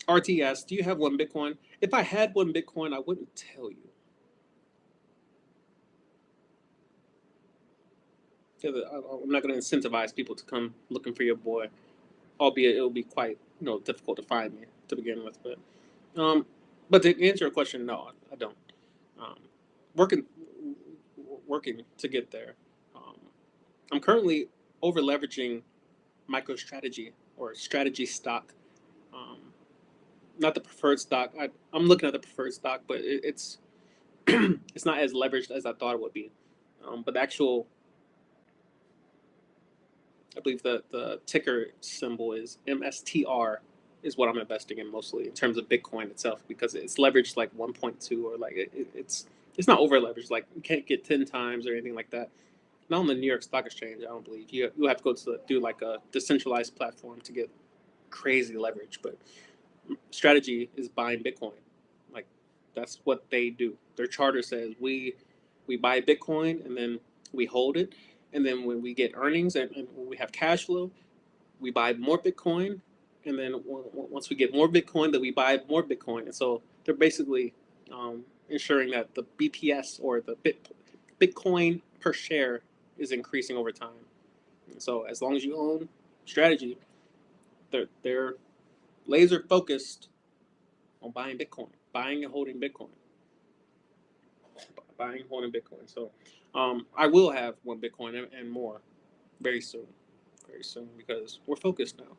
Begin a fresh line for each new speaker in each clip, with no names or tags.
RTS, do you have one Bitcoin? If I had one Bitcoin, I wouldn't tell you. 'Cause I'm not going to incentivize people to come looking for your boy, albeit it'll be quite difficult to find me to begin with. Um, but to answer your question, no, I don't. Um, working working to get there. Um, I'm currently over leveraging MicroStrategy or strategy stock. Um, Not the preferred stock. I'm looking at the preferred stock, but it's it's not as leveraged as I thought it would be. But the actual, I believe the ticker symbol is MSTR is what I'm investing in mostly in terms of Bitcoin itself because it's leveraged like 1.2 or like it's not over leveraged. Like you can't get 10 times or anything like that. Not on the New York Stock Exchange. I don't believe you have to go to do like a decentralized platform to get crazy leverage. But strategy is buying Bitcoin. Like that's what they do. Their charter says we buy Bitcoin and then we hold it, and then when we get earnings and when we have cash flow, we buy more Bitcoin, and then once we get more Bitcoin, then we buy more Bitcoin. And so they're basically ensuring that the BPS or the Bitcoin per share is increasing over time. And so as long as you own strategy, they're laser focused on buying Bitcoin, buying and holding Bitcoin, buying and holding Bitcoin. So I will have one Bitcoin and more very soon because we're focused now.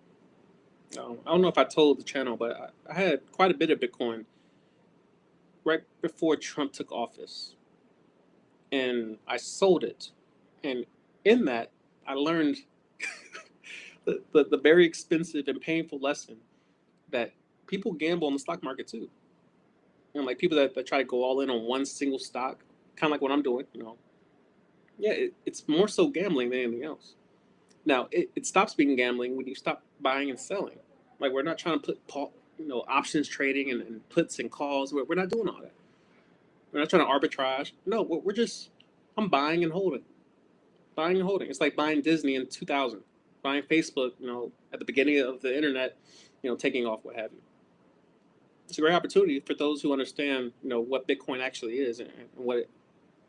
I don't know if I told the channel, but I had quite a bit of Bitcoin right before Trump took office, and I sold it. And in that, I learned the very expensive and painful lesson that people gamble on the stock market too. And like people that try to go all in on one single stock, kind of like what I'm doing. Yeah, it's more so gambling than anything else. Now, it stops being gambling when you stop buying and selling. Like we're not trying to put options trading and puts and calls. We're not doing all that. We're not trying to arbitrage. No, we're just I'm buying and holding, buying and holding. It's like buying Disney in 2000, buying Facebook. At the beginning of the internet, taking off, what have you. It's a great opportunity for those who understand, what Bitcoin actually is and what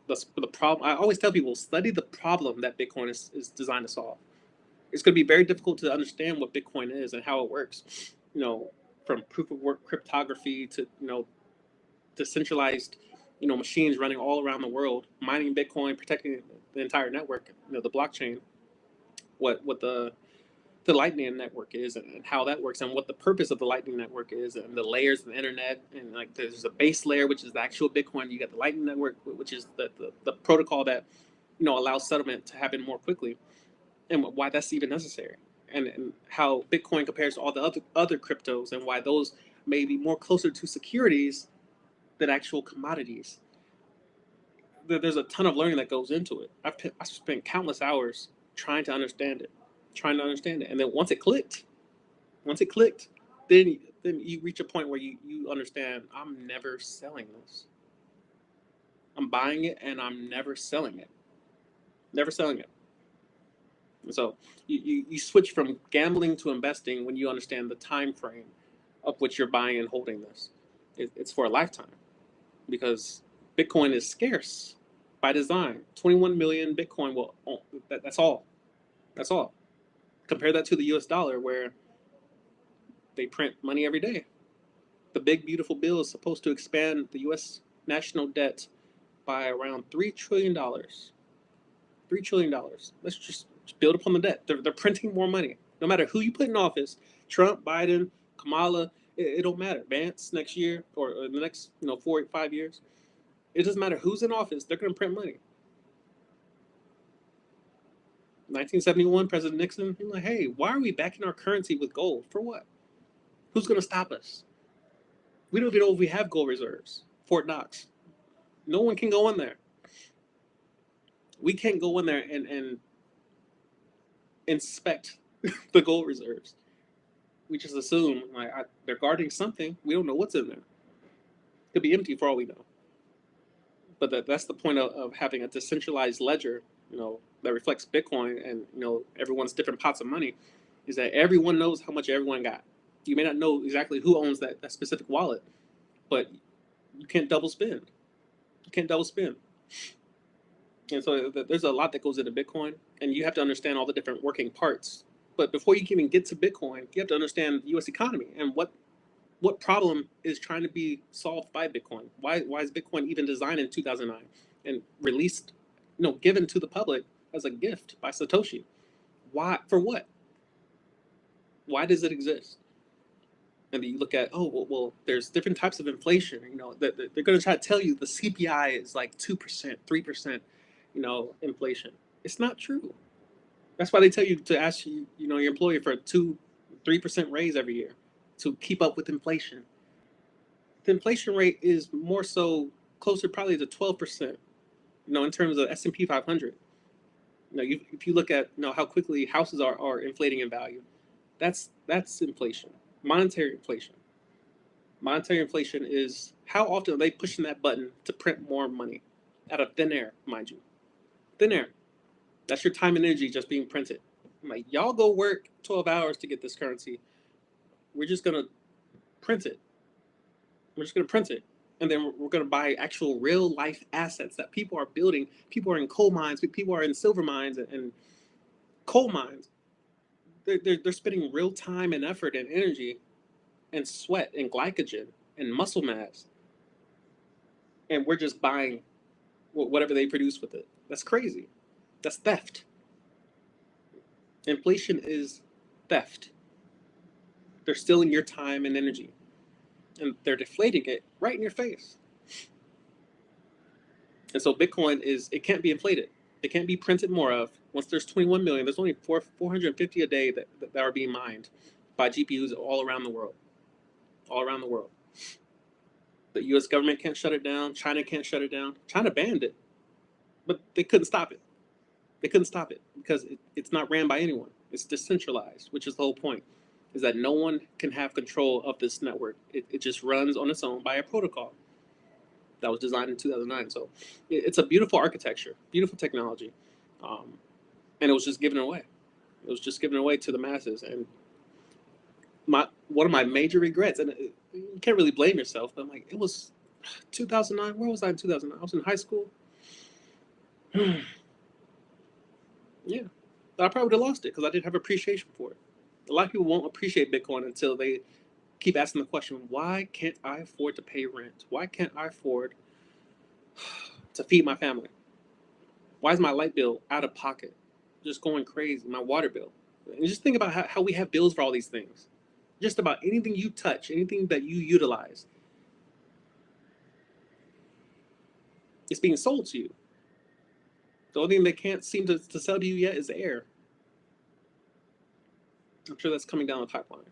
the problem. I always tell people study the problem that Bitcoin is designed to solve. It's going to be very difficult to understand what Bitcoin is and how it works. From proof of work cryptography to decentralized, machines running all around the world, mining Bitcoin, protecting the entire network, the blockchain, what the Lightning Network is and how that works and what the purpose of the Lightning Network is and the layers of the internet and like there's a base layer which is the actual Bitcoin. You got the Lightning Network which is the protocol that allows settlement to happen more quickly and why that's even necessary and how Bitcoin compares to all the other cryptos and why those may be more closer to securities than actual commodities. There's a ton of learning that goes into it. I spent countless hours trying to understand it, and then once it clicked, then you reach a point where you understand. I'm never selling this. I'm buying it and I'm never selling it. Never selling it. So you switch from gambling to investing when you understand the time frame of which you're buying and holding this. It's for a lifetime because Bitcoin is scarce by design. 21 million Bitcoin will that's all. That's all. Compare that to the US dollar where they print money every day. The big beautiful bill is supposed to expand the US national debt by around $3 trillion. $3 trillion. Let's just build upon the debt. They're printing more money. No matter who you put in office, Trump, Biden, Kamala, it don't matter. Vance next year or the next 4 5 years. It doesn't matter who's in office. They're going to print money. 1971, President Nixon. He's like, hey, why are we backing our currency with gold? For what? Who's going to stop us? We don't even know if we have gold reserves. Fort Knox. No one can go in there. We can't go in there and inspect the gold reserves. We just assume they're guarding something. We don't know what's in there. It could be empty for all we know. But that's the point of having a decentralized ledger, that reflects Bitcoin and everyone's different pots of money, is that everyone knows how much everyone got. You may not know exactly who owns that specific wallet, but you can't double spend. You can't double spend. And so there's a lot that goes into Bitcoin, and you have to understand all the different working parts. But before you can even get to Bitcoin, you have to understand the U.S. economy and what problem is trying to be solved by Bitcoin. Why is Bitcoin even designed in 2009 and released, given to the public as a gift by Satoshi? Why? For what? Why does it exist? And then you look at, oh, well, there's different types of inflation. That they're going to try to tell you the CPI is like 2%, 3%, inflation. It's not true. That's why they tell you to ask your employer for a 2-3% raise every year to keep up with inflation. The inflation rate is more so closer probably to 12%. In terms of S&P 500. If you look at how quickly houses are inflating in value, that's inflation. Monetary inflation. Monetary inflation is how often are they pushing that button to print more money out of thin air, mind you. Thin air. That's your time and energy just being printed. I'm like, y'all go work 12 hours to get this currency. We're just going to print it. We're just going to print it. And then we're going to buy actual real life assets that people are building. People are in coal mines. People are in silver mines and coal mines. They're spending real time and effort and energy and sweat and glycogen and muscle mass. And we're just buying whatever they produce with it. That's crazy. That's theft. Inflation is theft. They're stealing your time and energy. And they're deflating it right in your face. And so Bitcoin it can't be inflated. It can't be printed more of. Once there's 21 million, there's only 450 a day that are being mined by GPUs all around the world. All around the world. The US government can't shut it down. China can't shut it down. China banned it. But they couldn't stop it. They couldn't stop it because it's not ran by anyone. It's decentralized, which is the whole point, is that no one can have control of this network. It just runs on its own by a protocol that was designed in 2009. So it's a beautiful architecture, beautiful technology. And it was just given away. It was just given away to the masses. And one of my major regrets, and you can't really blame yourself, but I'm like, it was 2009. Where was I in 2009? I was in high school. Yeah. But I probably would have lost it because I didn't have appreciation for it. A lot of people won't appreciate Bitcoin until they keep asking the question, why can't I afford to pay rent? Why can't I afford to feed my family? Why is my light bill out of pocket? Just going crazy. My water bill. And just think about how we have bills for all these things. Just about anything you touch, anything that you utilize, it's being sold to you. The only thing they can't seem to sell to you yet is air. I'm sure that's coming down the pipeline.